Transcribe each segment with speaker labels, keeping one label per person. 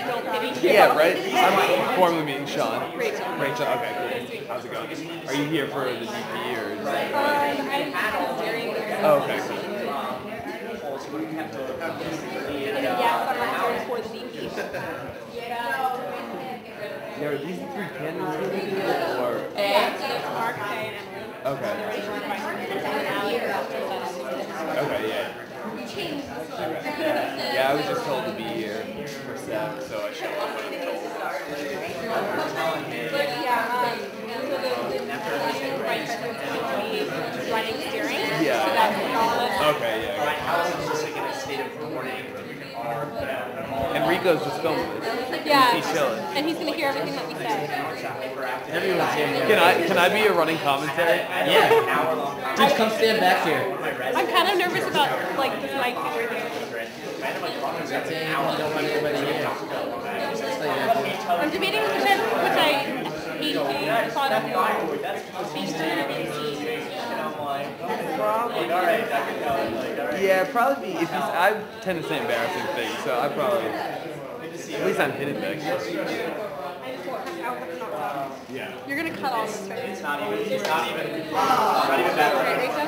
Speaker 1: no pity.
Speaker 2: Yeah, right? I'm formally meeting Sean.
Speaker 1: Rachel.
Speaker 2: Rachel, okay, cool. How's it going? Are you here for the DP or is it?
Speaker 1: I'm steering.
Speaker 2: Oh, okay, cool.
Speaker 1: Yes, I'm here for the DP.
Speaker 2: Yeah, are these the three candidates we're looking at, or?
Speaker 1: Mark, Kay, and Emily.
Speaker 2: Okay. Okay, yeah. Yeah, I was just told to be here for SEC, so I showed up when I'm told.
Speaker 1: But yeah, so the vice president's going to be running steering.
Speaker 2: Yeah.
Speaker 1: So that's all of it.
Speaker 2: Okay, yeah.
Speaker 3: How is it just like in a state of mourning?
Speaker 2: Enrico's just filming this.
Speaker 1: Yeah.
Speaker 2: He's chilling.
Speaker 1: And he's going to hear everything that we say.
Speaker 3: Everyone's here.
Speaker 2: Can I be a running commentary?
Speaker 3: Yeah.
Speaker 4: Dude, come stand back here.
Speaker 1: I'm kind of nervous about like this mic situation. I'm debating which I hate to product more.
Speaker 2: Yeah, probably be, if he's, I tend to say embarrassing things, so I probably, at least I'm hidden back here. Yeah.
Speaker 1: You're gonna cut all this, right?
Speaker 3: It's not even that
Speaker 1: Right, Rachel?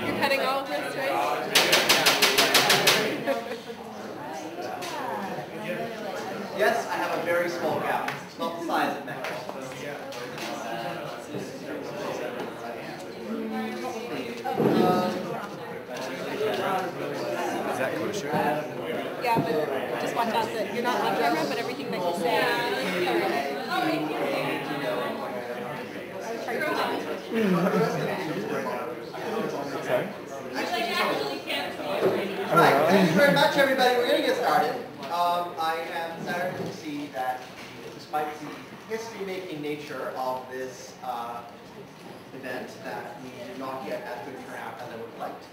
Speaker 1: You're cutting all of this, right?
Speaker 3: Yes, I have a very small gout. It's not the size it matters.
Speaker 2: Is that kosher?
Speaker 1: Yeah, but just watch out that you're not on camera, but everything that you say.
Speaker 2: Sorry?
Speaker 3: All right, thank you very much, everybody. We're going to get started. I am saddened to see that despite the history-making nature of this event, that we did not get as good a turnout as I would have liked.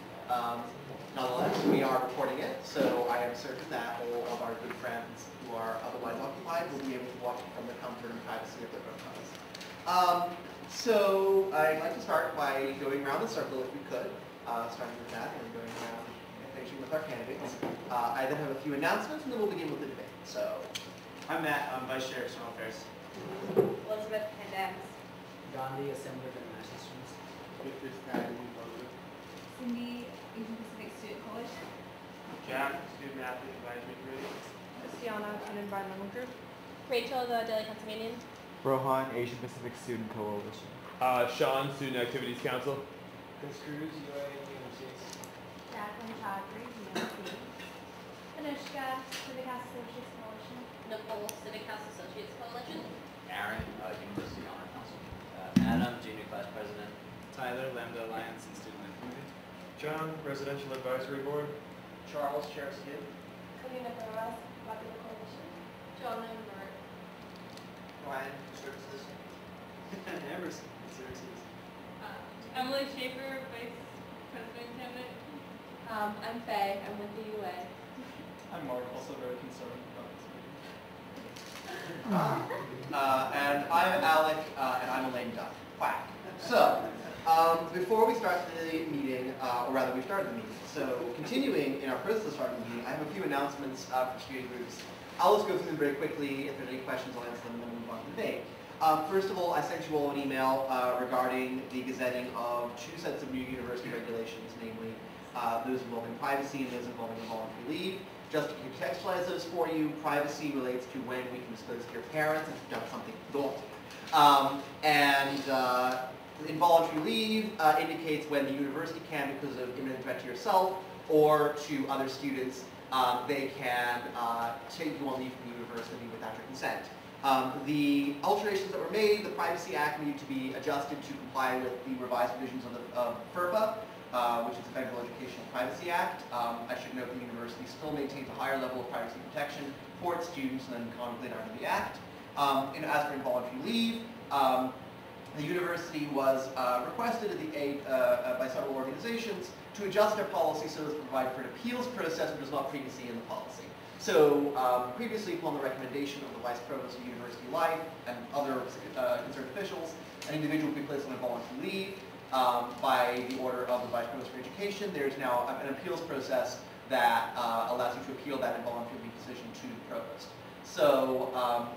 Speaker 3: Nonetheless, we are recording it, so I am certain that all of our good friends who are otherwise occupied will be able to watch it from the comfort and privacy of their own homes. So I'd like to start by going around the circle if we could, starting with that and going around and finishing with our candidates. I then have a few announcements and then we'll begin with the debate. So, I'm Matt, I'm Vice Chair of External Affairs.
Speaker 1: Elizabeth and
Speaker 4: Gandhi, Assembly of International Students.
Speaker 5: Cindy, Asian Pacific Student Coalition.
Speaker 6: Jack, Student Athlete Advisory Committee.
Speaker 1: Christiana, an environmental group. Rachel, the Daily Pennsylvanian.
Speaker 7: Rohan, Asian Pacific Student Coalition.
Speaker 2: Sean, Student Activities Council.
Speaker 6: Chris Cruz, UA United States.
Speaker 5: Jacqueline Chaudhry, UNC. Anushka, Civic House Associates Coalition.
Speaker 8: Nicole, Civic House Associates Coalition.
Speaker 9: Aaron, University Honor Council. Adam, Junior Class President. Tyler, Lambda Alliance and Student Life Committee.
Speaker 6: John, Residential Advisory Board.
Speaker 3: Charles, Chair of Skid.
Speaker 5: Kalina Barras, Popular Coalition.
Speaker 8: John and Bert.
Speaker 3: Ryan, Services.
Speaker 9: Emerson, Services.
Speaker 1: Emily Schaefer, Vice President candidate.
Speaker 5: I'm Faye, I'm with the UA.
Speaker 6: I'm Mark, also very concerned
Speaker 3: And I'm Alec, and I'm a lame duck. Quack. So, before we start the meeting, or rather we started the meeting, so continuing in our process of starting the meeting, I have a few announcements for student groups. I'll just go through them very quickly. If there's any questions, I'll answer them and then we'll move on to the debate. First of all, I sent you all an email regarding the gazetting of two sets of new university regulations, namely those involving privacy and those involving voluntary leave. Just to contextualize those for you, privacy relates to when we can disclose to your parents if you've done something naughty. Involuntary leave indicates when the university can, because of imminent threat to yourself or to other students, they can take you on leave from the university without your consent. The alterations that were made, the Privacy Act, needed to be adjusted to comply with the revised provisions of FERPA, which is the Federal Educational Privacy Act. I should note the university still maintains a higher level of privacy protection for its students than contemplated under the Act. And as for involuntary leave, the university was requested by several organizations to adjust their policy so as to provide for an appeals process which was not previously in the policy. So previously, upon the recommendation of the Vice Provost of University Life and other concerned officials, an individual could be placed on involuntary leave by the order of the Vice Provost for Education. There's now an appeals process that allows you to appeal that involuntary leave decision to the Provost. So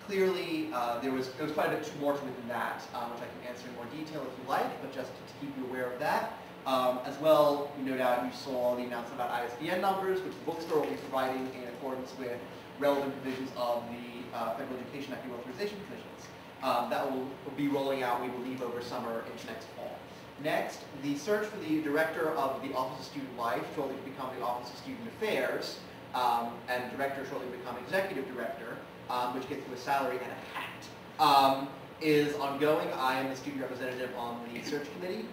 Speaker 3: clearly there was quite a bit more to it than that, which I can answer in more detail if you like, but just to keep you aware of that. As well, no doubt you saw the announcement about ISBN numbers, which the bookstore will be providing in accordance with relevant provisions of the Federal Education Act authorization provisions. That will be rolling out, we believe, over summer into next fall. Next, the search for the director of the Office of Student Life, shortly to become the Office of Student Affairs, and director shortly to become executive director, which gets you a salary and a hat, is ongoing. I am the student representative on the search committee.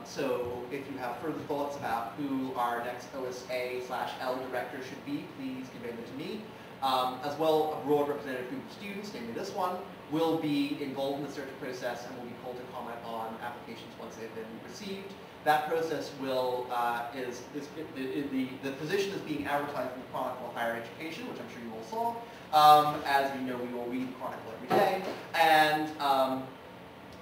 Speaker 3: So if you have further thoughts about who our next OSA/L director should be, please convey them to me. As well, a broad representative group of students, namely this one, will be involved in the search process and will be called to comment on applications once they've been received. That process will, the position is being advertised in the Chronicle of Higher Education, which I'm sure you all saw. As you know, we all read the Chronicle every day. And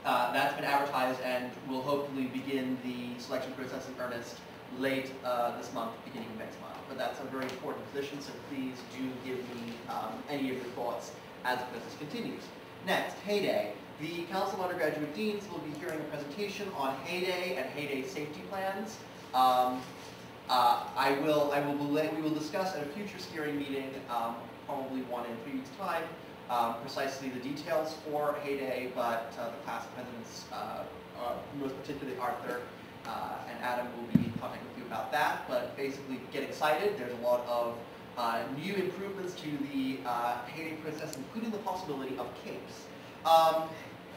Speaker 3: that's been advertised and will hopefully begin the selection process in earnest late this month, beginning of next month. But that's a very important position, so please do give me any of your thoughts as the process continues. Next, Heyday. The Council of Undergraduate Deans will be hearing a presentation on Heyday and Heyday safety plans. We will discuss at a future steering meeting, probably one in 3 weeks' time, precisely the details for Heyday, but the class presidents, most particularly Arthur and Adam, will be in contact with you about that. But basically, get excited. There's a lot of new improvements to the Heyday process, including the possibility of capes.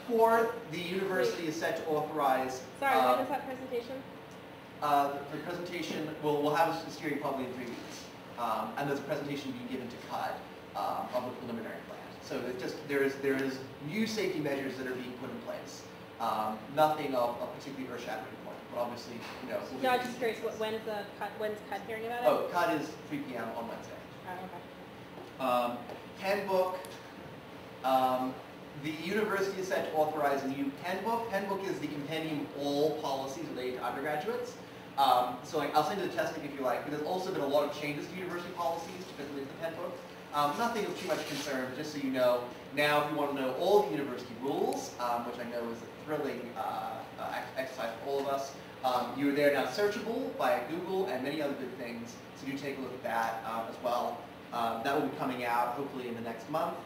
Speaker 3: For the university is set to authorize.
Speaker 1: Sorry, when is that presentation?
Speaker 3: The presentation we'll have a steering probably in 3 weeks, and there's a presentation being given to CUD of the preliminary plan. So it's just there is new safety measures that are being put in place. Nothing of a particularly earth-shattering point, but obviously, you know.
Speaker 1: No, I'm just curious. When's CUD hearing about it?
Speaker 3: Oh, CUD is 3 p.m. on Wednesday.
Speaker 1: Oh, okay.
Speaker 3: Handbook. The university is set to authorize a new handbook. Handbook is the compendium of all policies related to undergraduates. So I'll send you the testing if you like, but there's also been a lot of changes to university policies to fit into the handbook. Nothing of too much concern, but just so you know, now if you want to know all the university rules, which I know is a thrilling exercise for all of us, you are there now searchable via Google and many other good things, so do take a look at that as well. That will be coming out hopefully in the next month.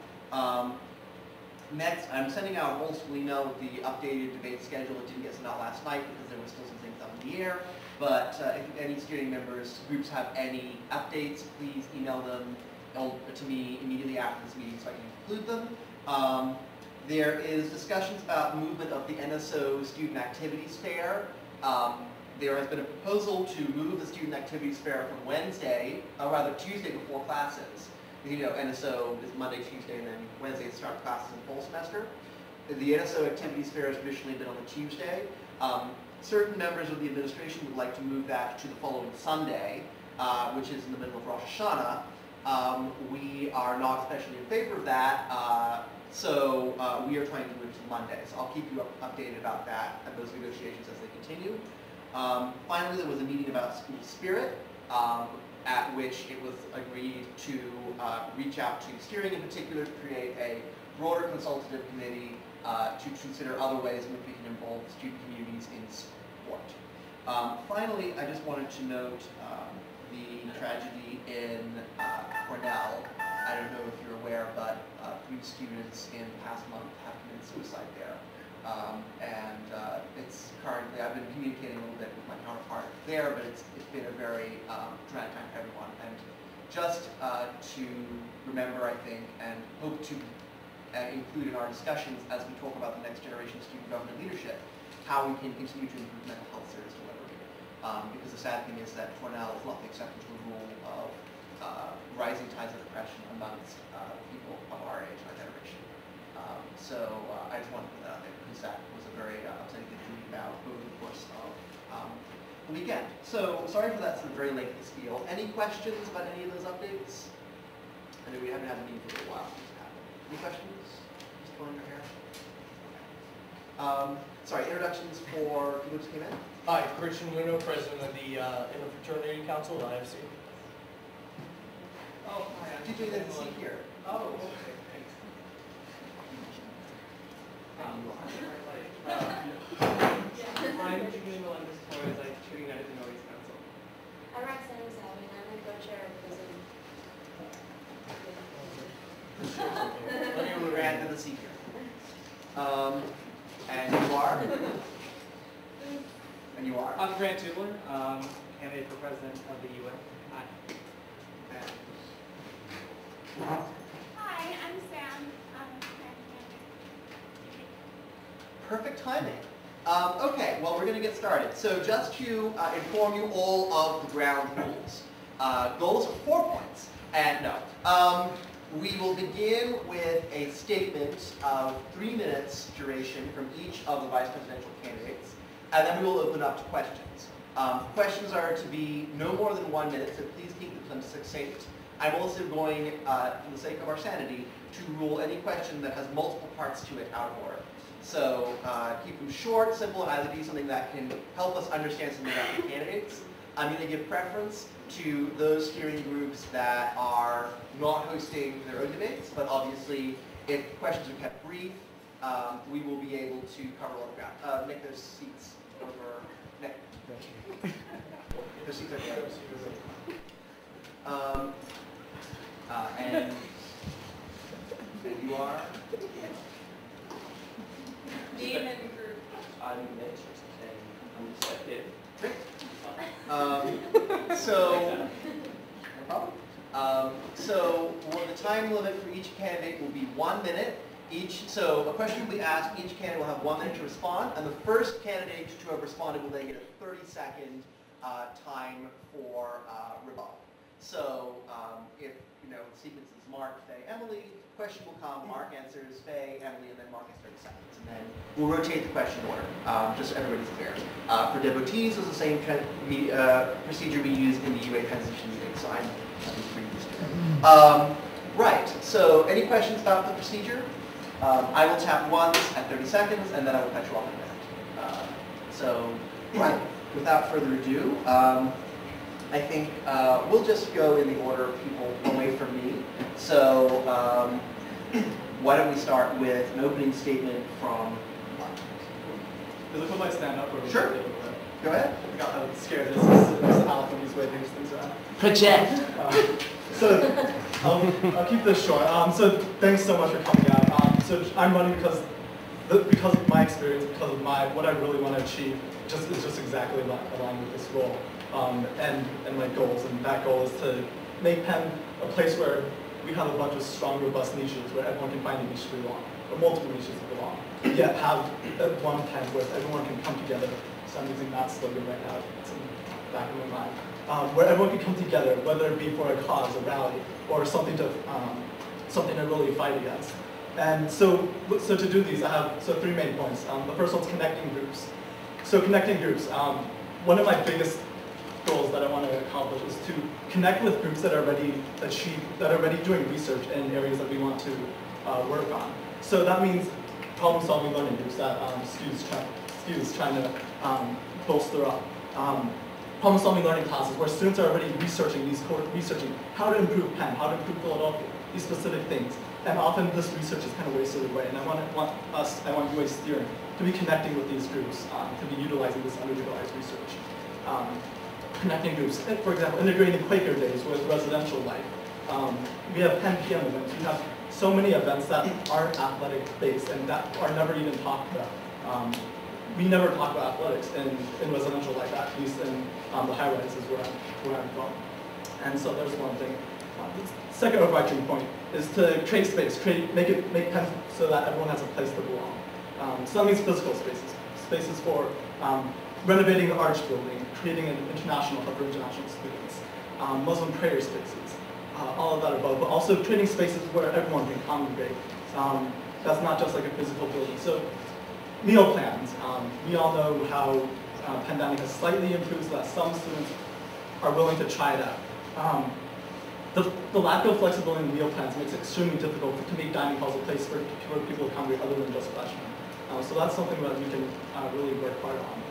Speaker 3: Next, I'm sending out an old school email with the updated debate schedule. It didn't get sent out last night because there were still some things up in the air. But if any steering members, groups have any updates, please email them to me immediately after this meeting so I can include them. There is discussions about movement of the NSO Student Activities Fair. There has been a proposal to move the Student Activities Fair from Wednesday, or rather Tuesday before classes. You know, NSO is Monday, Tuesday, and then Wednesday start classes in fall semester. The NSO Activities Fair has traditionally been on a Tuesday. Certain members of the administration would like to move that to the following Sunday, which is in the middle of Rosh Hashanah. We are not especially in favor of that, so we are trying to move to Monday. So I'll keep you updated about that and those negotiations as they continue. Finally, there was a meeting about school spirit, at which it was agreed to reach out to steering in particular to create a broader consultative committee to consider other ways in which we can involve student communities in sport. Finally, I just wanted to note the tragedy in Cornell. I don't know if you're aware, but 3 students in the past month have committed suicide there. It's currently, I've been communicating a little bit with my counterpart there, but it's been a very traumatic time for everyone. And just to remember, I think, and hope to include in our discussions as we talk about the next generation of student government leadership, how we can continue to improve mental health service delivery. Because the sad thing is that Cornell is not the exception to the rule of rising tides of depression amongst people of our age, our generation. So I just wanted to put that out there because that was a very upsetting thing to read about over the course of the weekend. So sorry for that sort of very lengthy spiel. Any questions about any of those updates? I know we haven't had a meeting for a while. Any questions? Just pulling your hair. Sorry, introductions for people who just came in.
Speaker 10: Hi, Christian Luno, president of the Interfraternity Council at IFC.
Speaker 11: Oh, hi, I'm
Speaker 3: Did you get to see here? Oh, okay.
Speaker 6: I'm particularly Melinda's toys, like shooting at the noise council.
Speaker 8: I'm Roxanne Salvi, and I'm a co-chair of prison.
Speaker 3: Let me ran to the seat here. And you are? And you are?
Speaker 6: I'm Grant Tublin, candidate for president of the UA. Hi.
Speaker 5: Hi, I'm Sam.
Speaker 3: Perfect timing. Okay, well, we're going to get started. So just to inform you all of the ground rules. Goals are 4 points. And no. We will begin with a statement of 3 minutes duration from each of the vice presidential candidates. And then we will open up to questions. Questions are to be no more than 1 minute, so please keep them succinct. I'm also going, for the sake of our sanity, to rule any question that has multiple parts to it out of order. So keep them short, simple, and either be something that can help us understand something about the candidates. I'm going to give preference to those steering groups that are not hosting their own debates, but obviously if questions are kept brief, we will be able to cover all the ground. Make those seats over next. Those seats are there. And you are?
Speaker 8: Name and group.
Speaker 6: I'm Mitch, and I'm just a kid.
Speaker 3: So the time limit for each candidate will be 1 minute. So a question will be asked, each candidate will have 1 minute to respond, and the first candidate to have responded will then get a 30-second time for rebuttal. So if the sequence is Mark, Faye, Emily, question will come, Mark answers, Faye, Emily, and then Mark has 30 seconds. And then we'll rotate the question order, just so everybody's clear. For devotees, it's the same procedure we use in the UA transition meeting, so I'm pretty used to it. Right, so any questions about the procedure? I will tap once at 30 seconds, and then I will cut you off in a minute. Right, without further ado, I think we'll just go in the order of people away from me. So why don't we start with an opening statement from Mark?
Speaker 6: Does it put my stand up? Or
Speaker 3: Sure. Go ahead.
Speaker 6: I got scared. This is Alec when he's waving these things around.
Speaker 4: Project.
Speaker 6: So I'll keep this short. So thanks so much for coming out. So I'm running because of my experience, because of what I really want to achieve, is just exactly aligned with this goal. And my goals, and that goal is to make Penn a place where we have a bunch of strong, robust niches where everyone can find a niche to belong, or multiple niches to belong, yet have one Penn where everyone can come together. So I'm using that slogan right now, it's in the back of my mind. Where everyone can come together, whether it be for a cause, a rally, or something to really fight against. And so to do these, I have 3 main points. The first one's connecting groups. So connecting groups, one of my biggest goals that I want to accomplish is to connect with groups that are already doing research in areas that we want to work on. So that means problem-solving learning groups that students trying to bolster up. Problem-solving learning classes where students are already researching how to improve Penn, how to improve Philadelphia, these specific things. And often this research is kind of wasted away. And I want UA steering to be connecting with these groups, to be utilizing this underutilized research. Connecting groups, for example, integrating Quaker Days with residential life. We have Penn PM events. We have so many events that aren't athletic based and that are never even talked about. We never talk about athletics in residential life, at least in the high rises where I'm from. And so there's one thing. The second overarching point is to create space, make Penn so that everyone has a place to belong. So that means physical spaces for renovating the Arch building, creating an international hub for international students, Muslim prayer spaces, all of that above, but also creating spaces where everyone can congregate. That's not just like a physical building. So meal plans. We all know how pandemic has slightly improved so that some students are willing to try it out. The lack of flexibility in meal plans makes it extremely difficult to make dining halls a place where people congregate other than just freshmen. So that's something that we can really work hard on.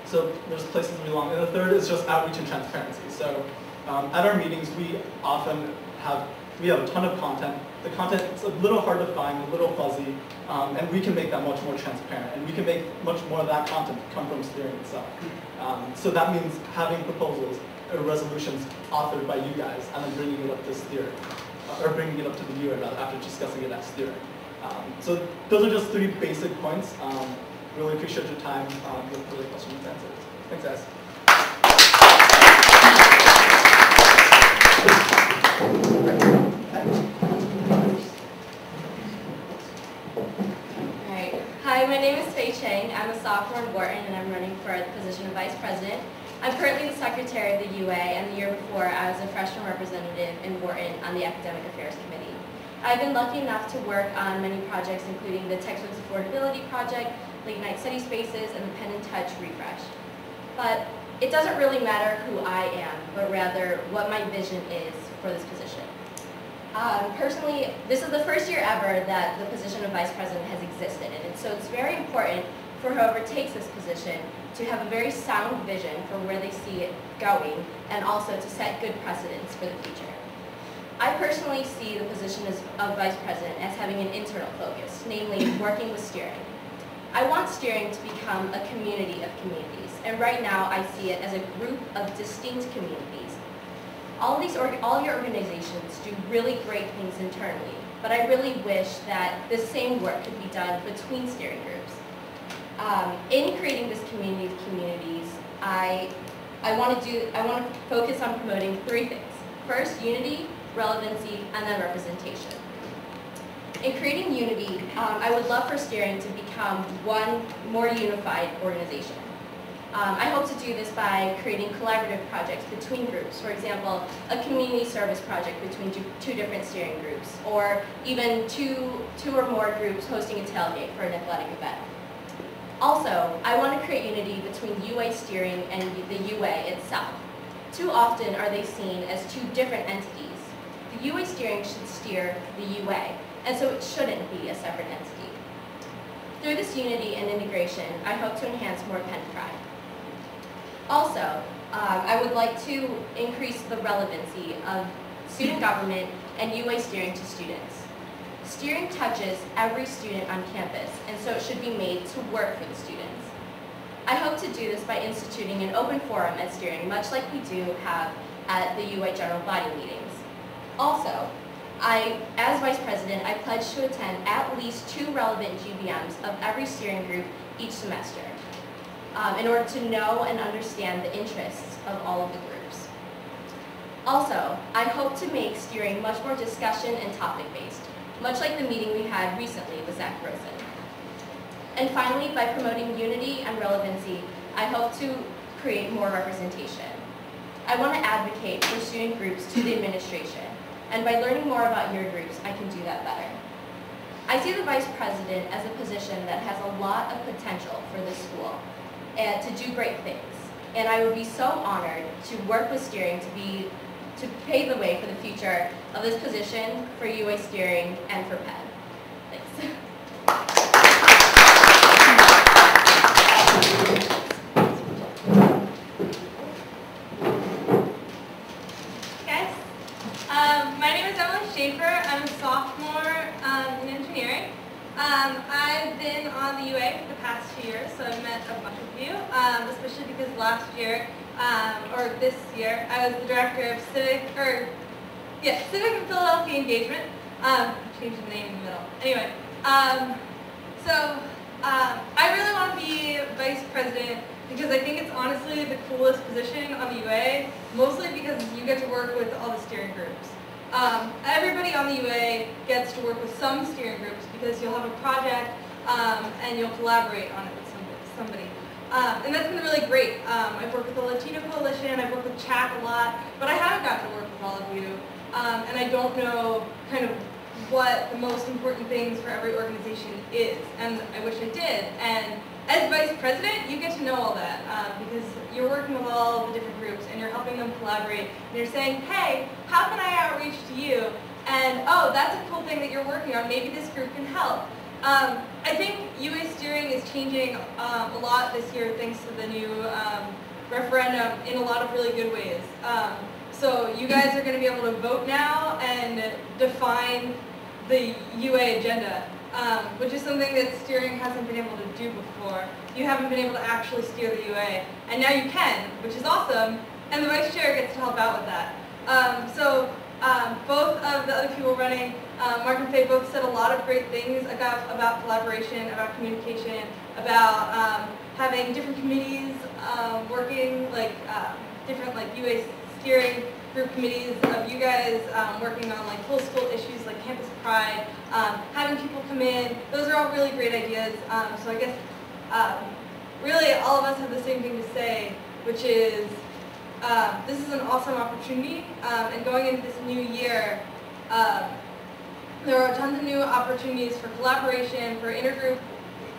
Speaker 6: So there's places we belong. And the third is just outreach and transparency. So At our meetings, we often have a ton of content. The content is a little hard to find, a little fuzzy, and we can make that much more transparent, and we can make much more of that content come from steering itself. So that means having proposals or resolutions authored by you guys, and then bringing it up to steering, or bringing it up to the viewer after discussing it at steering. So those are just 3 basic points. Really appreciate your time with the questions and answers. Thanks, guys.
Speaker 8: Alright. Hi, my name is Faye Chang. I'm a sophomore in Wharton and I'm running for the position of Vice President. I'm currently the Secretary of the UA, and the year before I was a freshman representative in Wharton on the Academic Affairs Committee. I've been lucky enough to work on many projects, including the Textbooks Affordability Project, Late Night Study Spaces, and the Pen and Touch Refresh. But it doesn't really matter who I am, but rather what my vision is for this position. Personally, this is the first year ever that the position of Vice President has existed, and so it's very important for whoever takes this position to have a very sound vision for where they see it going, and also to set good precedents for the future. I personally see the position of Vice President as having an internal focus, namely working with steering. I want steering to become a community of communities, and right now I see it as a group of distinct communities. All your organizations do really great things internally, but I really wish that the same work could be done between steering groups. In creating this community of communities, I want to focus on promoting 3 things. First, unity, relevancy, and then representation. In creating unity, I would love for steering to become one more unified organization. I hope to do this by creating collaborative projects between groups. For example, a community service project between 2 different steering groups, or even two or more groups hosting a tailgate for an athletic event. Also, I want to create unity between UA steering and the UA itself. Too often are they seen as 2 different entities. The UA steering should steer the UA, and so it shouldn't be a separate entity. Through this unity and integration, I hope to enhance more Penn pride. Also, I would like to increase the relevancy of student government and UA steering to students. Steering touches every student on campus, and so it should be made to work for the students. I hope to do this by instituting an open forum at steering, much like we do have at the UA general body meetings. Also, as Vice President, I pledge to attend at least 2 relevant GBMs of every steering group each semester, in order to know and understand the interests of all of the groups. Also, I hope to make steering much more discussion and topic-based, much like the meeting we had recently with Zach Rosen. And finally, by promoting unity and relevancy, I hope to create more representation. I want to advocate for student groups to the administration, and by learning more about your groups, I can do that better. I see the Vice President as a position that has a lot of potential for this school, and to do great things. And I would be so honored to work with steering to pave the way for the future of this position for UA steering and for Penn. Thanks.
Speaker 5: My name is Emily Schaefer. I'm a sophomore in engineering. I've been on the UA for the past 2 years, so I've met a bunch of you, especially because last year, or this year, I was the director of Civic and Philadelphia Engagement. Changed the name in the middle. Anyway, I really want to be Vice President because I think it's honestly the coolest position on the UA, mostly because you get to work with all the steering groups. Everybody on the UA gets to work with some steering groups because you'll have a project and you'll collaborate on it with somebody. And that's been really great. I've worked with the Latino Coalition, I've worked with CHAC a lot, but I haven't got to work with all of you. And I don't know kind of what the most important things for every organization is, and I wish I did. And as Vice President, you get to know all that because you're working with all the different groups and you're helping them collaborate. And you're saying, hey, how can I outreach to you? And oh, that's a cool thing that you're working on. Maybe this group can help. I think UA steering is changing a lot this year thanks to the new referendum in a lot of really good ways. So you guys are going to be able to vote now and define the UA agenda, which is something that steering hasn't been able to do before. You haven't been able to actually steer the UA, and now you can, which is awesome, and the vice chair gets to help out with that. Both of the other people running, Mark and Faye, both said a lot of great things about collaboration, about communication, about having different committees working, like different like UA steering group committees of you guys working on like full school issues like campus pride, having people come in. Those are all really great ideas. So I guess really all of us have the same thing to say, which is this is an awesome opportunity, and going into this new year, there are tons of new opportunities for collaboration, for intergroup,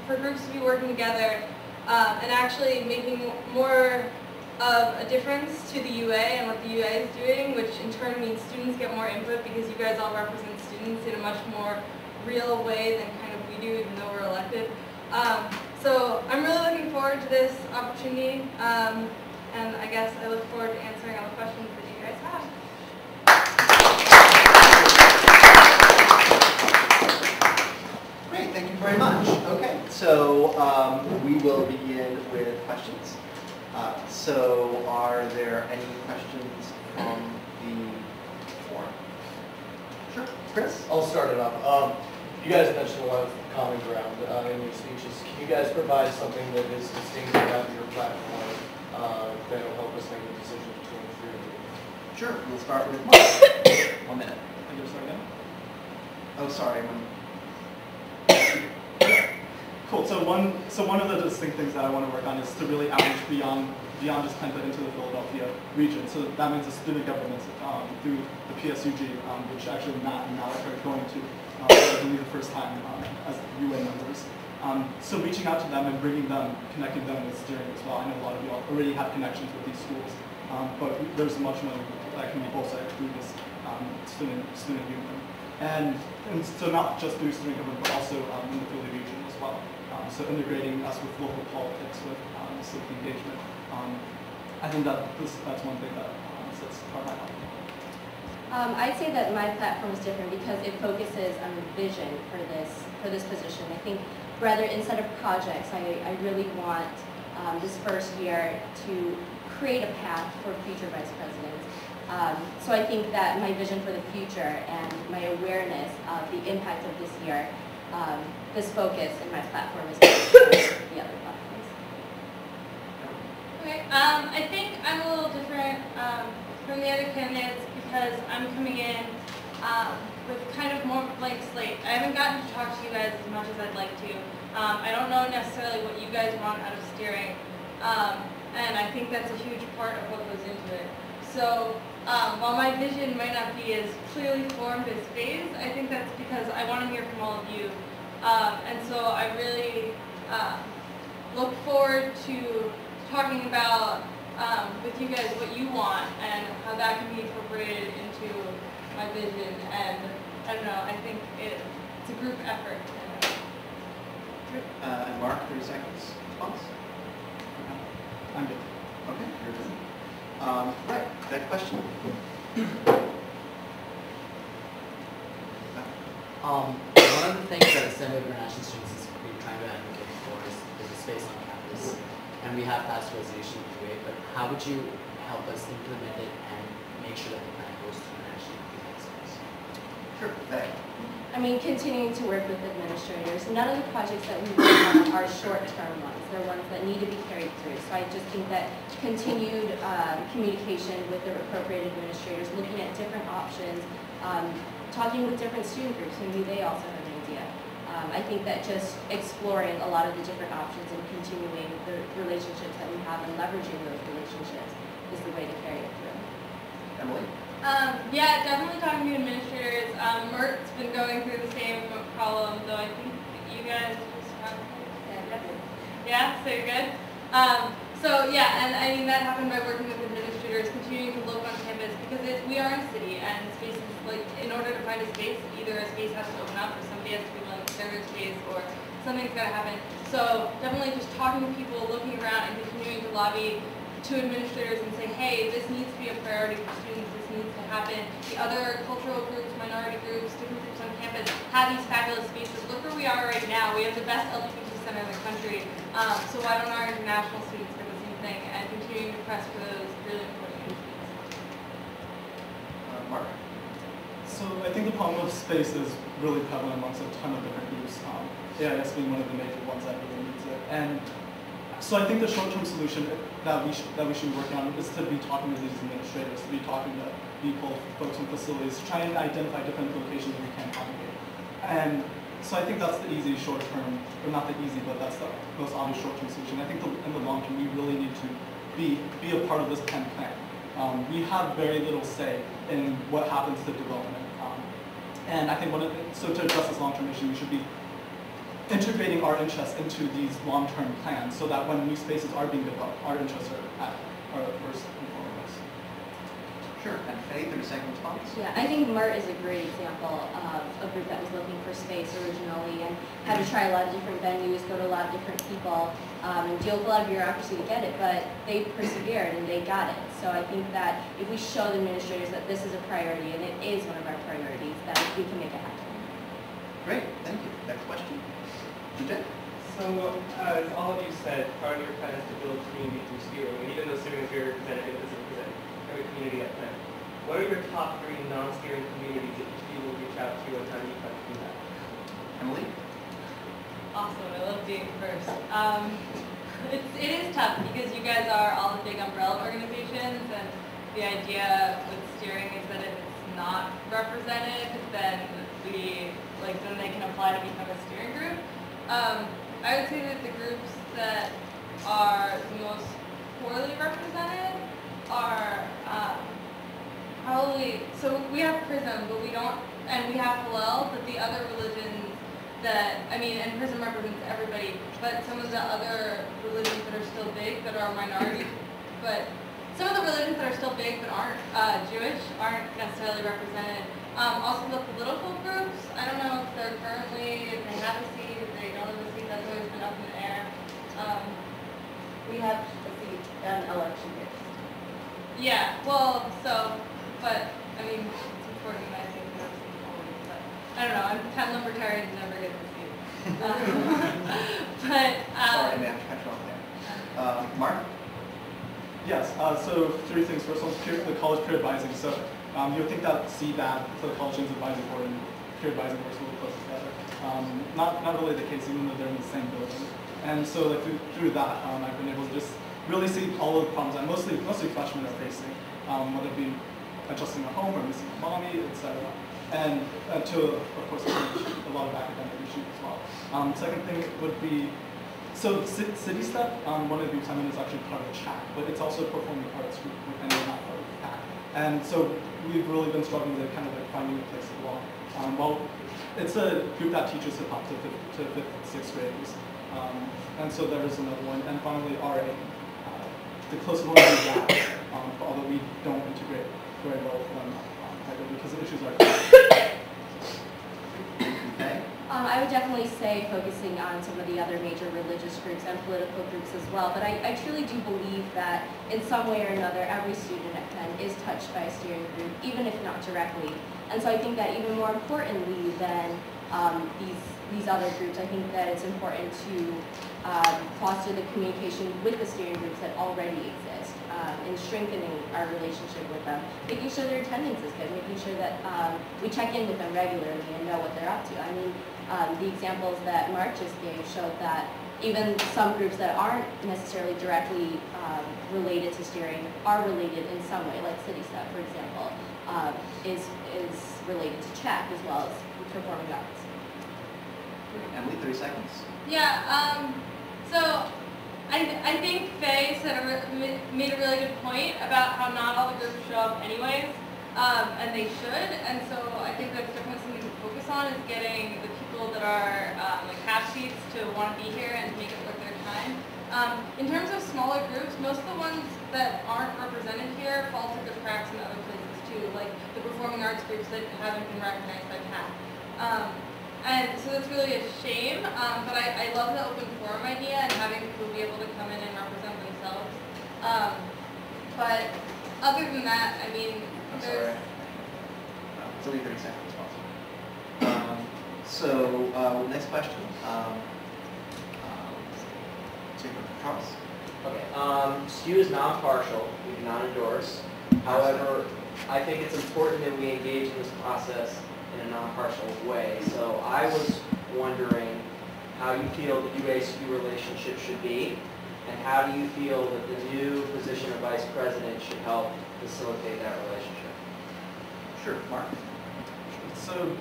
Speaker 5: for groups to be working together, and actually making more of a difference to the UA and what the UA is doing, which in turn means students get more input because you guys all represent students in a much more real way than kind of we do, even though we're elected. So I'm really looking forward to this opportunity. And I guess I look forward to answering all the questions that you guys have.
Speaker 3: Great, thank you very much. Okay, so we will begin with questions. So are there any questions from the floor? Sure, Chris?
Speaker 6: I'll start it off. You guys mentioned a lot of common ground in your speeches. Can you guys provide something that is distinct about your platform that will help us make a decision between the three of you?
Speaker 3: Sure, we'll start with Mark. 1 minute.
Speaker 6: Can you start again?
Speaker 3: Oh, sorry.
Speaker 6: Cool. So one of the distinct things that I want to work on is to really outreach beyond just Penn, but into the Philadelphia region. So that means the student governments through the PSUG, which actually Matt and Alec are going to, I believe, the first time as UA members. So reaching out to them and connecting them with steering as well. I know a lot of you already have connections with these schools, but there's much more that can be bolstered through this student union. And so not just through student government, but also in the Philly region as well. So integrating us with local politics, with civic engagement. I think that's one thing that sets apart my platform.
Speaker 8: I'd say that my platform is different because it focuses on vision for this position. I think rather instead of projects, I really want this first year to create a path for future vice presidents. So I think that my vision for the future and my awareness of the impact of this year, this focus in my platform is different from the other platforms.
Speaker 5: Okay, I think I'm a little different from the other candidates because I'm coming in with kind of more blank slate. I haven't gotten to talk to you guys as much as I'd like to. I don't know necessarily what you guys want out of steering, and I think that's a huge part of what goes into it. So while my vision might not be as clearly formed as Faye's, I think that's because I want to hear from all of you. And so I really look forward to talking about with you guys what you want and how that can be incorporated into my vision. And I don't know, I think it's a group effort.
Speaker 3: And Mark, 30 seconds. Response?
Speaker 6: I'm good.
Speaker 3: Okay, you're good. Right, that question.
Speaker 4: One of the things that Assembly of International Students is trying to advocate for is a space on campus. And we have passed a resolution to it, but how would you help us implement it and make sure that the plan goes to international space?
Speaker 3: Sure, Faye.
Speaker 8: I mean, continuing to work with administrators. None of the projects that we work on are short-term ones. They're ones that need to be carried through. So I just think that continued communication with the appropriate administrators, looking at different options, talking with different student groups, maybe they also have an idea. I think that just exploring a lot of the different options and continuing the relationships that we have and leveraging those relationships is the way to carry it through.
Speaker 3: Emily?
Speaker 5: Yeah, definitely talking to administrators. Mert's been going through the same problem, though I think you guys just have yeah, so you're good? So yeah, and I mean that happened by working with administrators, continuing to look on campus because we are in a city and spaces, like in order to find a space, either a space has to open up or somebody has to be willing to share their space or something's got to happen. So definitely just talking to people, looking around and continuing to lobby to administrators and say, hey, this needs to be a priority for students, this needs to happen. The other cultural groups, minority groups, different groups on campus have these fabulous spaces. Look where we are right now. We have the best LGBT center in the country. So why don't our international students get the same thing and continuing to press for those really important issues?
Speaker 3: Mark?
Speaker 6: So I think the problem with space is really prevalent amongst a ton of different groups. AIS being one of the major ones that really needs it. And so I think the short-term solution that we should be working on is to be talking to these administrators, to be talking to people, folks in facilities, try and identify different locations that we can congregate. And so I think that's the easy short-term, or not the easy, but that's the most obvious short-term solution. I think in the long term, we really need to be a part of this Penn plan. We have very little say in what happens to development. And I think so to address this long-term issue, we should be integrating our interests into these long-term plans so that when new spaces are being developed, our interests are first and foremost.
Speaker 3: Sure. And Faye, 30-second response?
Speaker 8: Yeah, I think MART is a great example of a group that was looking for space originally and had to try a lot of different venues, go to a lot of different people, and deal with a lot of bureaucracy to get it, but they persevered and they got it. So I think that if we show the administrators that this is a priority, and it is one of our priorities, that we can make it happen.
Speaker 3: Great, thank you. Next question.
Speaker 10: So, as all of you said, part of your plan is to build community through steering, and even though steering is your representative, doesn't represent every community at Penn. What are your top 3 non-steering communities that you will reach out to, and how do you plan to do that?
Speaker 3: Emily?
Speaker 5: Awesome, I love being first. It is tough because you guys are all the big umbrella organizations, and the idea with steering is that if it's not represented, then then they can apply to become a steering group. I would say that the groups that are the most poorly represented are probably, so we have PRISM, but we don't, and we have Hillel, but the other religions that, and PRISM represents everybody, but some of the other religions that are still big, that are minority, but some of the religions that are still big but aren't Jewish aren't necessarily represented. Also the political groups, I don't know if they're currently, if they have a seat, if they don't have a seat, that's always been up in the air.
Speaker 8: We have a seat on election years.
Speaker 5: Yeah, well, but it's important that I think we have a seat always, but I don't know, I'm Penn libertarian and never get the seat.
Speaker 3: Sorry, I may have to cut you off there. Mark?
Speaker 6: Yes, so 3 things. First one's the college peer advising. So you would think that CDAD, so the College Advisory Board, and peer advising works a little close together. Not really the case, even though they're in the same building. And so through that, I've been able to just really see all of the problems that mostly freshmen are facing, whether it be adjusting at home or missing mommy, etc. And to, of course, a lot of academic issues as well. Second thing would be, so City Step, one of the groups I'm in is actually part of the chat, but it's also a performing arts group, and they're not part of the pack. And so we've really been struggling to kind of find a new place to belong. Well, it's a group that teaches hip hop to 5th and 6th graders. And so there is another one. And finally, RA. The closest one is that, although we don't integrate very well with them because the issues are
Speaker 3: Okay.
Speaker 8: I would definitely say focusing on some of the other major religious groups and political groups as well, but I truly do believe that in some way or another, every student at Penn is touched by a steering group, even if not directly. And so I think that even more importantly than these other groups, I think that it's important to foster the communication with the steering groups that already exist, and strengthening our relationship with them, making sure their attendance is good, making sure that we check in with them regularly and know what they're up to. The examples that Mark just gave showed that even some groups that aren't necessarily directly related to steering are related in some way, like City Step, for example, is related to CHAC as well as performing arts.
Speaker 3: Emily, 30 seconds.
Speaker 5: Yeah, so I think Faye made a really good point about how not all the groups show up anyways, and they should, and so I think that's definitely something to focus on, is getting the people that are have seats to want to be here and make it worth their time. In terms of smaller groups, most of the ones that aren't represented here fall through the cracks in other places too, like the performing arts groups that haven't been recognized by CAP. And so that's really a shame, but I love the open forum idea and having people be able to come in and represent themselves. But other than that, I mean,
Speaker 3: I'm
Speaker 5: there's...
Speaker 3: sorry. It's only 30 seconds possible. So, next question. Charles?
Speaker 11: Okay. SKU is non-partial. We do not endorse. However, I think it's important that we engage in this process in a non-partial way. So I was wondering how you feel the UA-SKU relationship should be, and how do you feel that the new position of vice president should help facilitate that relationship?
Speaker 3: Sure, Mark.
Speaker 6: So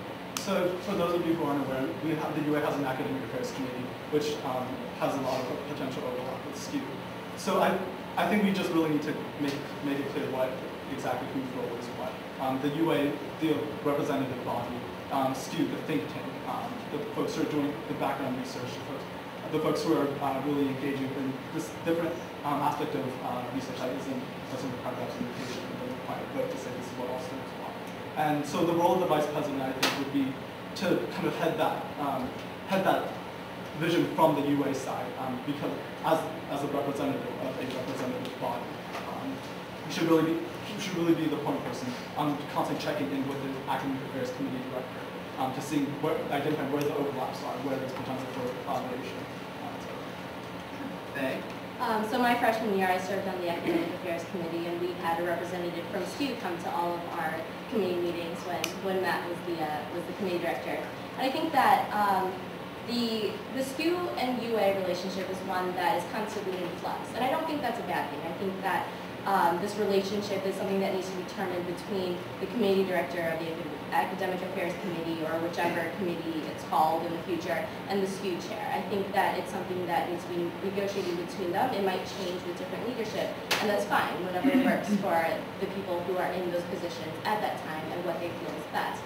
Speaker 6: for those of you who aren't aware, the UA has an academic affairs committee, which has a lot of potential overlap with SKU. So I think we just really need to make it clear what exactly whose role is what. The UA, the representative body, SKU, the think tank, the folks who are doing the background research, the folks who are really engaging in this different aspect of research that doesn't require representation, it doesn't require a vote to say this is what all students want. And so the role of the vice president, I think, would be to kind of head that vision from the UA side, because as a representative of a representative body, you should really be the point person, constantly checking in with the academic affairs committee director to see identify where the overlaps are, where there's potential for collaboration.
Speaker 3: Faye?
Speaker 8: So my freshman year, I served on the academic affairs committee, and we had a representative from SKU come to all of our committee meetings when Matt was the committee director. And I think that the SKU and UA relationship is one that is constantly in flux, and I don't think that's a bad thing. I think that this relationship is something that needs to be determined between the committee director of the academic affairs committee, or whichever committee it's called in the future, and the SKU chair. I think that it's something that needs to be negotiated between them. It might change with different leadership, and that's fine, whatever works for the people who are in those positions at that time and what they feel is best.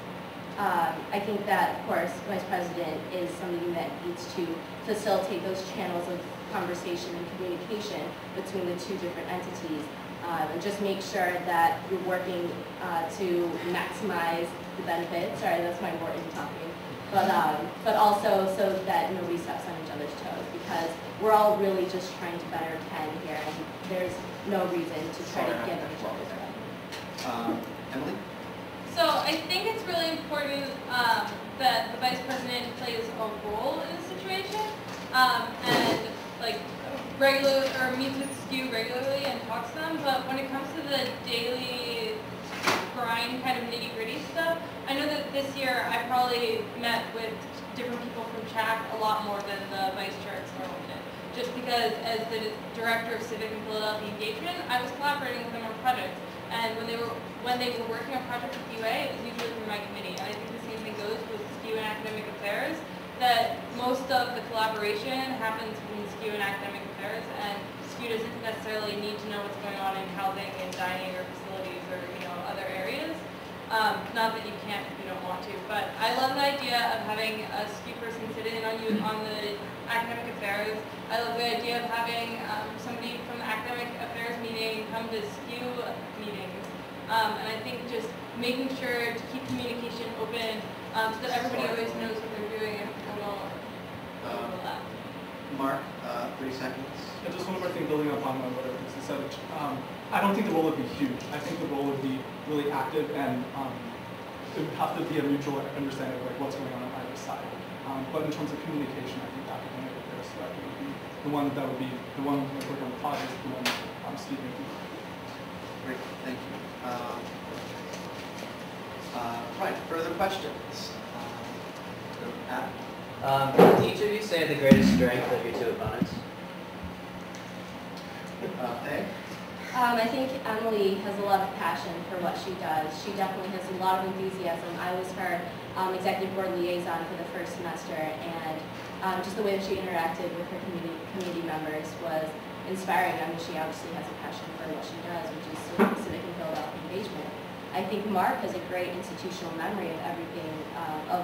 Speaker 8: I think that, of course, vice president is something that needs to facilitate those channels of conversation and communication between the two different entities, and just make sure that you're working to maximize the benefits. Sorry, that's my Wharton talking. But also so that nobody steps on each other's toes, because we're all really just trying to better Penn here, and there's no reason to try to get on each other's way.
Speaker 3: Emily?
Speaker 5: So I think it's really important that the vice president plays a role in the situation, and like meets with SKU regularly and talks to them. But when it comes to the daily grind, kind of nitty-gritty stuff, I know that this year I probably met with different people from CHAC a lot more than the vice chair normally did. Just because as the director of civic and Philadelphia engagement, I was collaborating with them on projects. And when they were working on projects with UA, it was usually through my committee. And I think the same thing goes with SKU and academic affairs, that most of the collaboration happens between SKU and academic affairs, and SKU doesn't necessarily need to know what's going on in housing and dining or facilities or other areas. Not that you can't if you don't want to, but I love the idea of having a SKU person sit in on the academic affairs. I love the idea of having somebody from the academic affairs meeting come to SKU meetings. And I think just making sure to keep communication open so that everybody always knows what they're doing and will overlap.
Speaker 3: Mark, 30 seconds.
Speaker 6: And just one more thing, building upon what everyone said. I don't think the role would be huge. I think the role would be really active, and it would have to be a mutual understanding of what's going on either side. But in terms of communication, I think academic affairs director would be the one that would be the one working on the project, the one speaking to.
Speaker 3: Great, thank you. Right, further questions? Adam?
Speaker 11: Can each of you say the greatest strength of your two opponents?
Speaker 3: Faye?
Speaker 8: I think Emily has a lot of passion for what she does. She definitely has a lot of enthusiasm. I was her executive board liaison for the first semester, and just the way that she interacted with her community members was inspiring. I mean, she obviously has a passion for what she does, which is civic and Philadelphia engagement. I think Mark has a great institutional memory of everything, of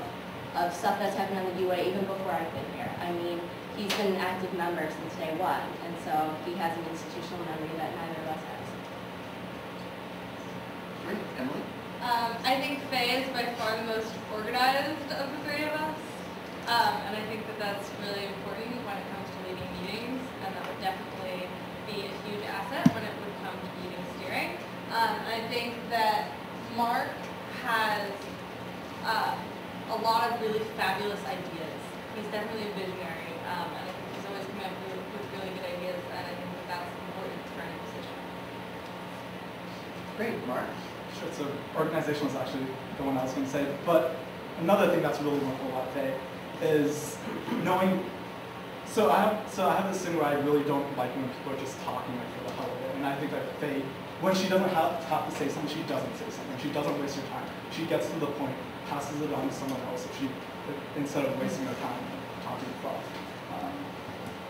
Speaker 8: stuff that's happened on the UA even before I've been here. I mean, he's been an active member since day one, and so he has an institutional memory that neither of us has.
Speaker 3: Great, Emily?
Speaker 5: I think Faye is by far the most organized of the three of us, and I think that that's really important when it comes to leading meetings, and that would definitely be a huge asset when it would come to meeting students. fabulous ideas. He's definitely a visionary, and I think he's always coming up with really good ideas, and I think that's important for any position.
Speaker 3: Great, Mark.
Speaker 6: Sure, so organization was actually the one I was going to say, but another thing that's really wonderful about Faye is knowing, so I have this thing where I really don't like when people are just talking like for the hell of it, and I think that Faye, when she doesn't have to say something, she doesn't say something. She doesn't waste her time. She gets to the point, passes it on to someone else instead of wasting her time talking fluff.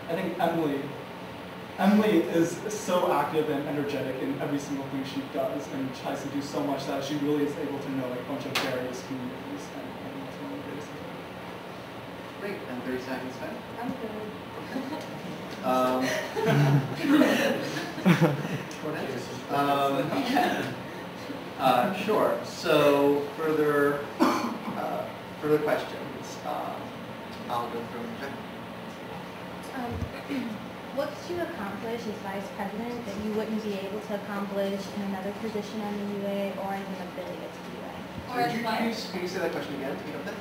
Speaker 6: I think Emily is so active and energetic in every single thing she does, and tries to do so much that she really is able to know like a bunch of various communities, and I think that's one of the greatest things.
Speaker 3: Great, and 30 seconds spent.
Speaker 8: I'm good.
Speaker 3: Sure. So further questions. I'll go from Jeff.
Speaker 12: What could you accomplish as vice president that you wouldn't be able to accomplish in another position on the UA or as an affiliate to the UA?
Speaker 5: Or as what?
Speaker 3: Can you say that question again? Can you get that?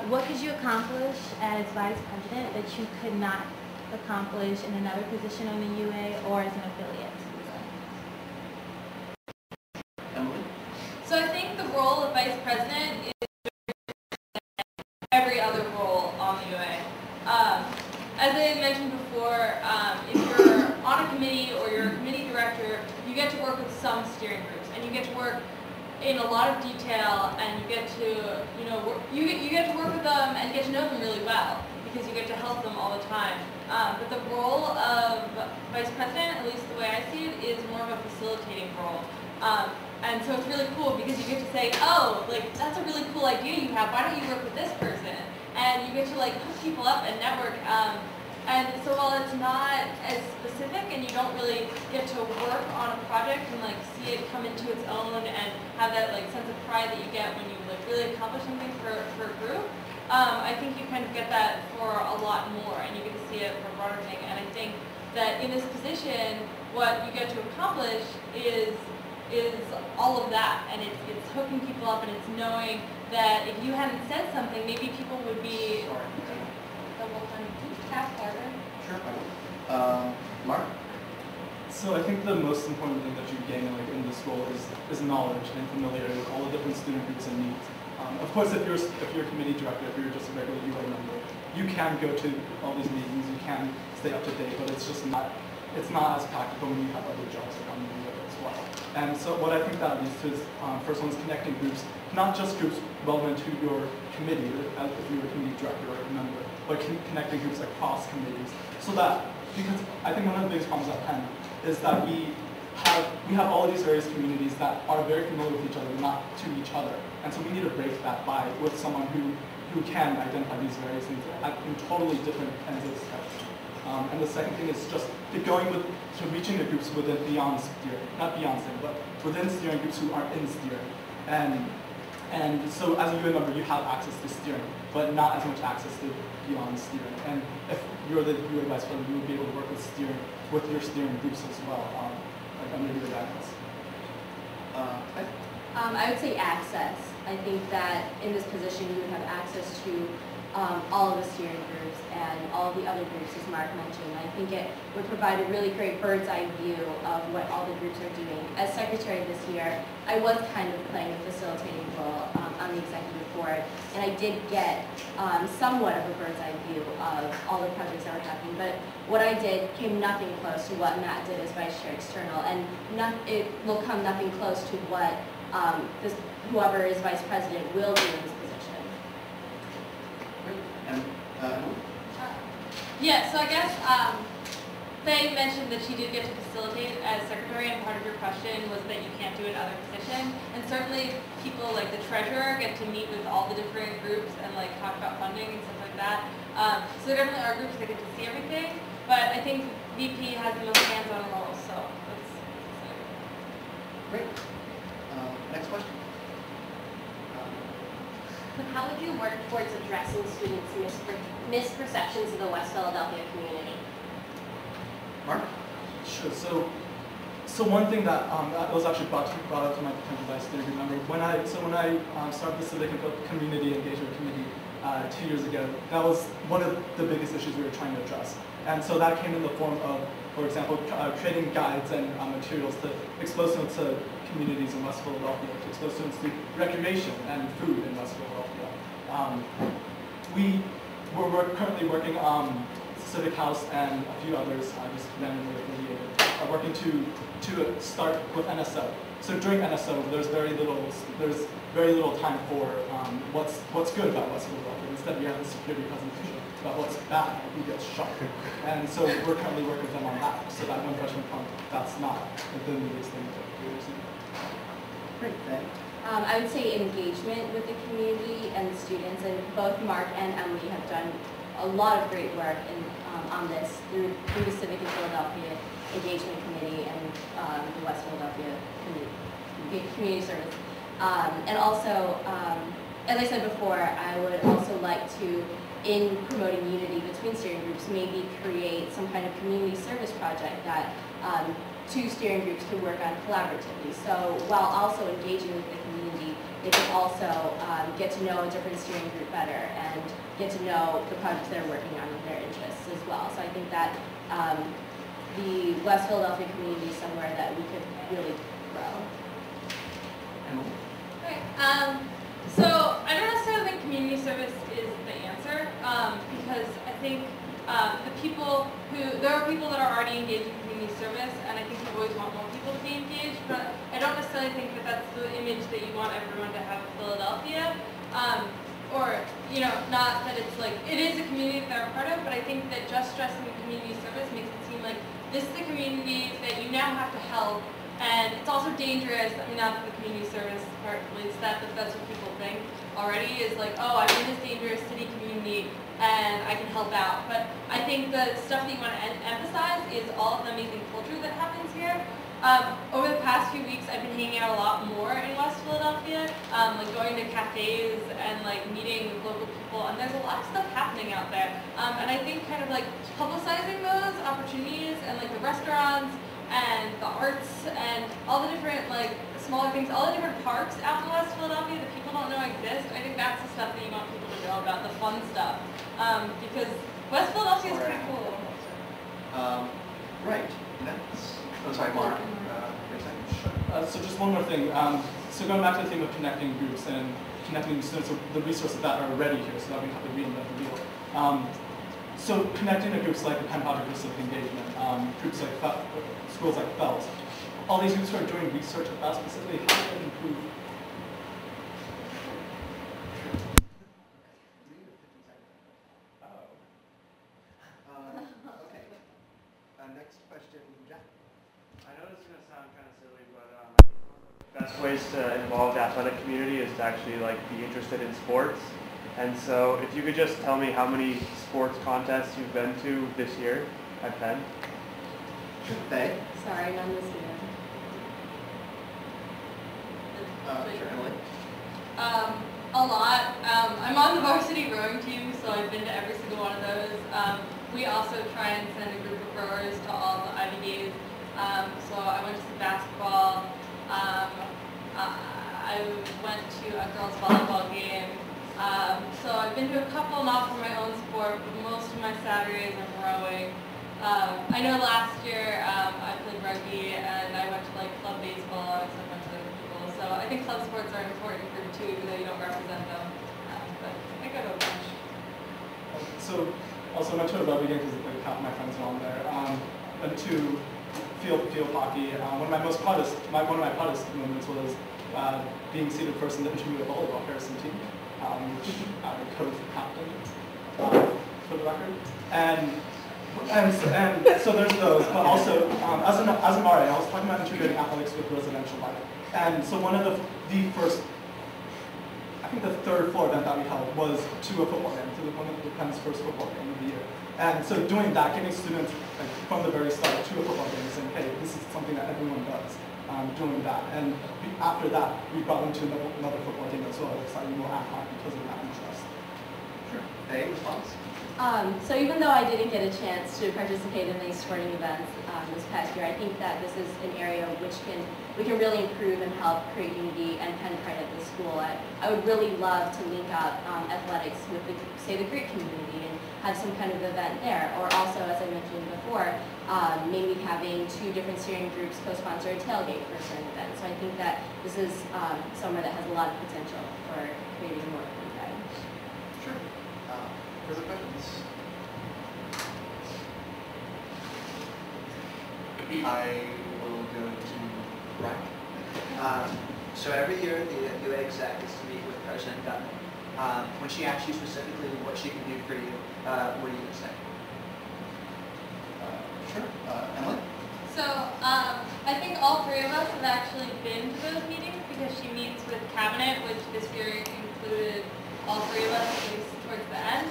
Speaker 12: What could you accomplish as vice president that you could not accomplish in another position on the UA or as an affiliate to the UA?
Speaker 3: Emily?
Speaker 5: So I think the role of vice president is every other role on the UA. As I mentioned before, if you're on a committee or you're a committee director, you get to work with some steering groups, and you get to work in a lot of detail, and you get to, you get to work with them and get to know them really well because you get to help them all the time. But the role of vice president, at least the way I see it, is more of a facilitating role. And so it's really cool because you get to say, oh, like that's a really cool idea you have. Why don't you work with this person? And you get to like hook people up and network. And so while it's not as specific and you don't really get to work on a project and like see it come into its own and have that like sense of pride that you get when you like really accomplish something for a group, I think you kind of get that for a lot more and you get to see it for a broader thing. And I think that in this position, what you get to accomplish is all of that, and it's hooking people up, and it's knowing that if you hadn't said something, maybe people would be harder.
Speaker 3: Sure. Mark?
Speaker 6: So I think the most important thing that you gain in this role is knowledge and familiarity with all the different student groups and needs. Of course, if you're a committee director, if you're just a regular UA member, you can go to all these meetings, you can stay up to date, but it's just not as practical when you have other jobs that come in with it as well. And so what I think that leads to is, first one is connecting groups, not just groups relevant to your committee, if you're a committee director or a member, but connecting groups across committees. So that, because I think one of the biggest problems at Penn is that we have all of these various communities that are very familiar with each other, not to each other. And so we need to break that with someone who can identify these various things in totally different ends of the spectrum. And the second thing is just to reaching the groups beyond steering, not beyond steering, but within steering groups who aren't in steering. And so as a UA member, you have access to steering, but not as much access to beyond steering. And if you're the UA vice president, you would be able to work with your steering groups as well, like under your guidance.
Speaker 8: I would say access. I think that in this position you would have access to all of the steering groups and all of the other groups, as Mark mentioned. I think it would provide a really great bird's eye view of what all the groups are doing. As secretary this year, I was kind of playing a facilitating role on the executive board, and I did get somewhat of a bird's eye view of all the projects that were happening. But what I did came nothing close to what Matt did as vice chair external, and it will come nothing close to what whoever is vice president will do in this position.
Speaker 5: Yeah, so I guess Faye mentioned that she did get to facilitate as secretary, and part of your question was that you can't do another position. And certainly people like the treasurer get to meet with all the different groups and like talk about funding and stuff like that. So there definitely are groups that get to see everything, but I think VP has the most hands-on role, so that's
Speaker 3: great. Next question.
Speaker 13: How would you work towards addressing students' misperceptions of the West Philadelphia community?
Speaker 6: Mark? Sure. So one thing that was actually brought up to my potential vice steering group member when I started the civic and community engagement committee 2 years ago, that was one of the biggest issues we were trying to address. And so that came in the form of, for example, creating guides and materials to expose students to communities in West Philadelphia, to expose students to recreation and food in West Philadelphia. We're currently working on Civic House and a few others, just randomly affiliated, are working to start with NSO. So during NSO, there's very little time for what's good about West Philadelphia. Instead, we have a security presentation about what's bad, who gets shot. And so we're currently working with them on that, so that when freshmen come, that's not the biggest thing that we're using.
Speaker 3: Great, thanks.
Speaker 8: I would say engagement with the community and the students, and both Mark and Emily have done a lot of great work on this through the Civic and Philadelphia Engagement Committee and the West Philadelphia Community Service. And also, as I said before, I would also like to, in promoting unity between steering groups, maybe create some kind of community service project that two steering groups can work on collaboratively. So while also engaging with the community, they can also get to know a different steering group better and get to know the projects they're working on and their interests as well. So I think that the West Philadelphia community is somewhere that we could really grow.
Speaker 3: Emily?
Speaker 5: Okay. So I don't necessarily think community service is the answer because I think there are people that are already engaged in community service, and I think you always want more people to be engaged, but I don't necessarily think that that's the image that you want everyone to have of Philadelphia. Or, not that it's like, it is a community that they're a part of, but I think that just stressing the community service makes it seem like this is the community that you now have to help, and it's also dangerous. I mean, not that the community service part relates to that, but that's what people think already is like, oh, I'm in this dangerous city community, and I can help out. But I think the stuff that you want to emphasize is all of the amazing culture that happens here. Over the past few weeks, I've been hanging out a lot more in West Philadelphia, like going to cafes and like meeting local people, and there's a lot of stuff happening out there. And I think kind of like publicizing those opportunities and like the restaurants and the arts and all the different like smaller things, all the different parks out in West Philadelphia that people don't know exist. I think that's the stuff that you want people to know about, the fun stuff, because West Philadelphia is pretty cool.
Speaker 3: Right. I'm sorry, Mark.
Speaker 6: So just one more thing. So going back to the theme of connecting groups and connecting students with the resources that are already here, so that we have to reinvent the wheel. So connecting to groups like the Penn Project for Civic Engagement, groups like schools like Fells, all these groups who are doing research about specifically how to improve.
Speaker 3: Okay. Next question, Jack.
Speaker 10: I know this is going to sound kind of silly, but best ways to involve the athletic community is to actually be interested in sports. And so if you could just tell me how many sports contests you've been to this year at Penn.
Speaker 3: Faye?
Speaker 8: Sorry, none this year.
Speaker 3: Sure, Emily?
Speaker 5: A lot. I'm on the varsity rowing team, so I've been to every single one of those. We also try and send a group of rowers to all the Ivy Days. So I went to some basketball. I went to a girls' volleyball game. So I've been to a couple, not for my own sport, but most of my Saturdays are rowing. I know last year I played rugby and I went to club baseball and a bunch of other people. So I think club sports are important for too, even though you don't represent them. But I go to a bunch.
Speaker 6: So also went to a rugby game because half of my friends are on there. Went to field hockey. One of my proudest moments was being seated first in the intermediate volleyball Harrison team, which I co-captained for the record. And so there's those, but also as an RA, I was talking about integrating athletics with residential life. And so one of the first, I think the third floor event that we held was to a football game, to one of the Penn's first football game of the year. And so doing that, getting students from the very start to a football game saying, hey, this is something that everyone does, doing that. And after that, we brought them to another football game as well, slightly more ad hoc because of that interest.
Speaker 3: Sure. Okay, response?
Speaker 8: So even though I didn't get a chance to participate in these sporting events this past year, I think that this is an area which we can really improve and help create unity and Penn pride at the school. I would really love to link up athletics with say the Greek community and have some kind of event there. Or also, as I mentioned before, maybe having 2 different steering groups co-sponsor a tailgate for a certain event. So I think that this is somewhere that has a lot of potential for creating more Penn pride.
Speaker 3: Sure. Further questions? I will go to Brian.
Speaker 14: So every year the UA exec is to meet with President Gutman. When she asks you specifically what she can do for you, what do you say?
Speaker 3: Sure. Emily?
Speaker 5: So I think all 3 of us have actually been to those meetings because she meets with cabinet, which this year included all 3 of us, at least towards the end.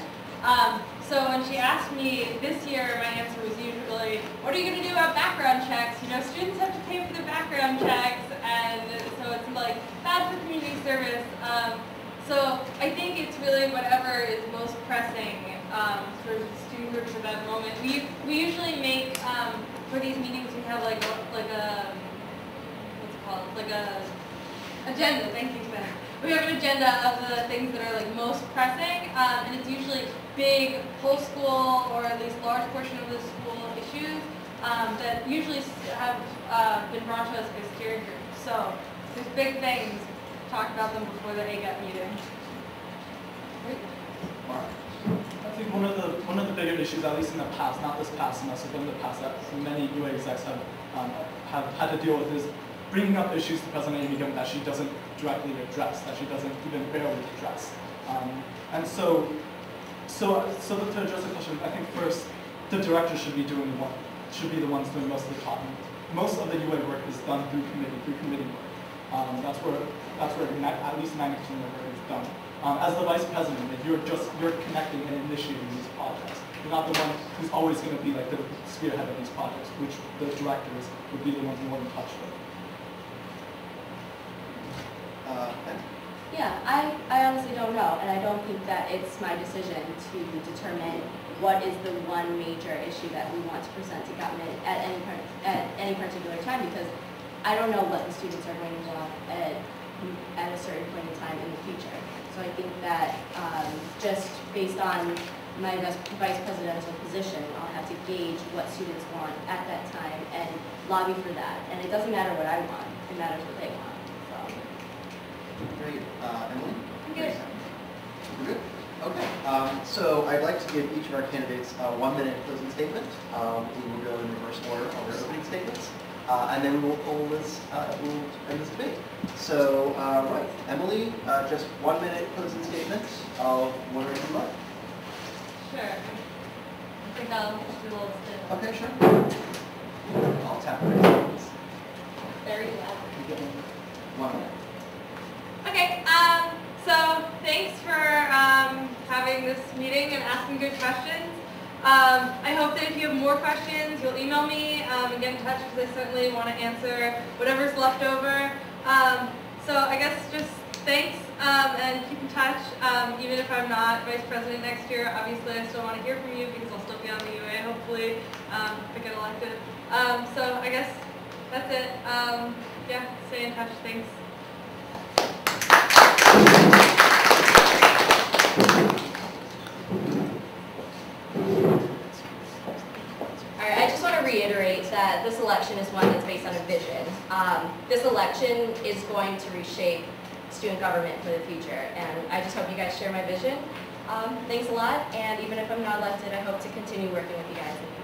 Speaker 5: So when she asked me this year, my answer was usually, what are you going to do about background checks? You know, students have to pay for their background checks, and so it's like bad for community service. So I think it's really whatever is most pressing for student groups at that moment. We usually make, for these meetings, we have like a what's it called? Like a agenda, thank you, Ben. We have an agenda of the things that are like most pressing, and it's usually big whole school or at least large portion of the school issues that usually have been brought to us by steering groups. So these big things, talk about them before the AGAP meeting.
Speaker 3: Mark?
Speaker 6: I think one of the bigger issues, at least in the past, not this past semester, but in the past, that many UA execs have had to deal with is bringing up issues to President Amy Gilman that she doesn't directly address, that she doesn't even barely address. And so to address the question, I think first the director should be the ones doing most of the talking. Most of the UA work is done through committee work. That's where at least 90% of the work is done. As the vice president, if you're connecting and initiating these projects. You're not the one who's always going to be like the spearhead of these projects, which the directors would be the ones more in touch with.
Speaker 8: Yeah, I honestly don't know, and I don't think that it's my decision to determine what is the one major issue that we want to present to government at any particular time, because I don't know what the students are going to want at a certain point in time in the future. So I think that just based on my vice presidential position, I'll have to gauge what students want at that time and lobby for that. And it doesn't matter what I want, it matters what they want. So.
Speaker 3: Great. Emily?
Speaker 5: I'm good.
Speaker 3: We're good? Okay. So I'd like to give each of our candidates a 1-minute closing statement. We will go in reverse order of their opening statements. And then we will pull this, we'll end this debate. So, right, Emily, just 1-minute closing statement of whatever you like.
Speaker 5: Sure. I think I'll just do a little stiff.
Speaker 3: Okay, sure. I'll tap my hands.
Speaker 5: Very loud.
Speaker 3: You get 1 minute.
Speaker 5: Okay, so thanks for having this meeting and asking good questions. I hope that if you have more questions, you'll email me and get in touch, because I certainly want to answer whatever's left over. So I guess just thanks and keep in touch. Even if I'm not vice president next year, obviously I still want to hear from you because I'll still be on the UA, hopefully, if I get elected. So I guess that's it. Yeah, stay in touch. Thanks.
Speaker 8: Alright, I just want to reiterate that this election is one that's based on a vision. This election is going to reshape student government for the future, and I just hope you guys share my vision. Thanks a lot, and even if I'm not elected, I hope to continue working with you guys in the future.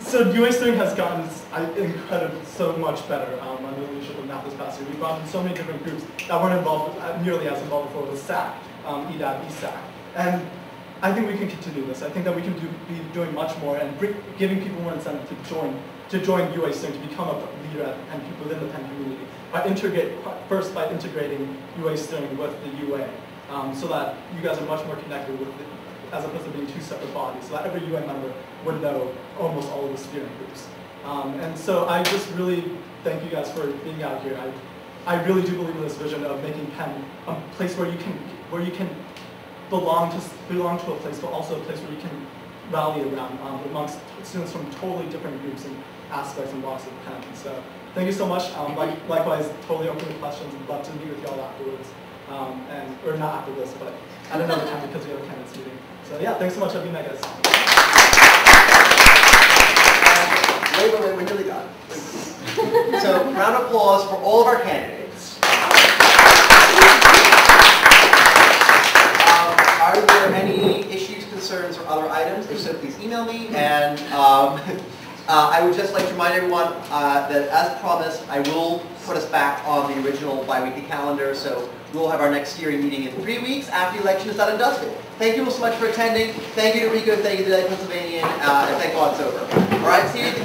Speaker 6: So UA student has gotten incredibly so much better under the leadership of NAP this past year. We've brought in so many different groups that weren't involved, nearly as involved before with SAC, EDAB, ESAC. And I think we can continue this. I think that we can be doing much more and giving people more incentive to join UA student, to become a leader at Penn, within the Penn community. First by integrating UA student with the UA, so that you guys are much more connected with it, as opposed to being 2 separate bodies, so that every UA member would know almost all of the steering groups. And so I just really thank you guys for being out here. I really do believe in this vision of making Penn a place where you can belong to a place, but also a place where you can rally around amongst students from totally different groups and aspects and walks of Penn. So thank you so much. Likewise, totally open to questions. I'd love to meet with y'all afterwards, or not after this, but at another time because we have a candidates meeting. So yeah, thanks so much for being there, guys.
Speaker 3: Wait, we're nearly done. So, round of applause for all of our candidates. Are there any issues, concerns, or other items? If so, please email me. And I would just like to remind everyone that, as promised, I will put us back on the original bi-weekly calendar. So we'll have our next steering meeting in 3 weeks after the election is done and dusted. Thank you all so much for attending. Thank you to Rico, thank you to the Pennsylvania, and thank God it's over. All right, see you at the